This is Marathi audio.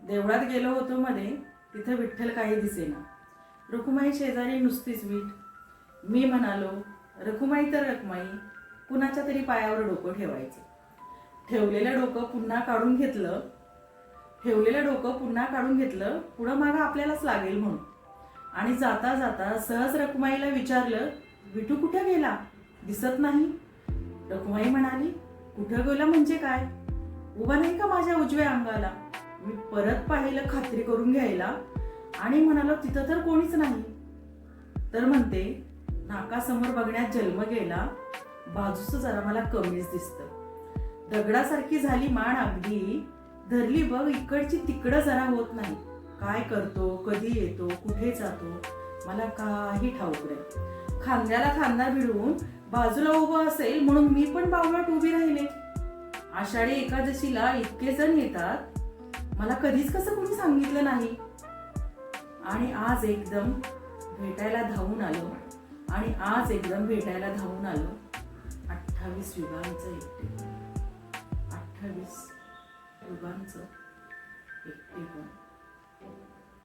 देवळात गेलो होतो मध्ये, तिथं विठ्ठल काही दिसेना. रखुमाई शेजारी नुसतीच वीट. मी म्हणालो, रखुमाई तर रखुमाई, कुणाच्या तरी पायावर डोकं ठेवायचं. ठेवलेलं डोकं पुन्हा काढून घेतलं पुढं मागं आपल्यालाच लागेल म्हणून. आणि जाता जाता सहज रखुमाईला विचारलं, विठू कुठं गेला? दिसत नाही. रखुमाई म्हणाली, कुठं गेला म्हणजे काय? उभा नाही का माझ्या उजव्या अंगाला? मी परत पाहिलं खात्री करून घ्यायला आणि म्हणालो, तिथं तर कोणीच नाही. तर म्हणते, नाकासमोर बघण्यात जन्म गेला, बाजूचं जरा मला कमीच दिसतं. दगडासारखी झाली मान अगदी, धरली बघ इकडची तिकडं जरा होत नाही. काय करतो, कधी येतो, कुठे जातो, मला काही ठाऊक नाही. खांद्याला खांदा भिडवून बाजूला उभं असेल म्हणून मी पण बावळट उभी राहिले. आषाढी एकादशीला इतके जण येतात, मला कधीच कसं कोणी सांगितलं नाही. आणि आज एकदम भेटायला धावून आलो. 28 युगांचं एकटे. 28 युगांचं एकटेपण.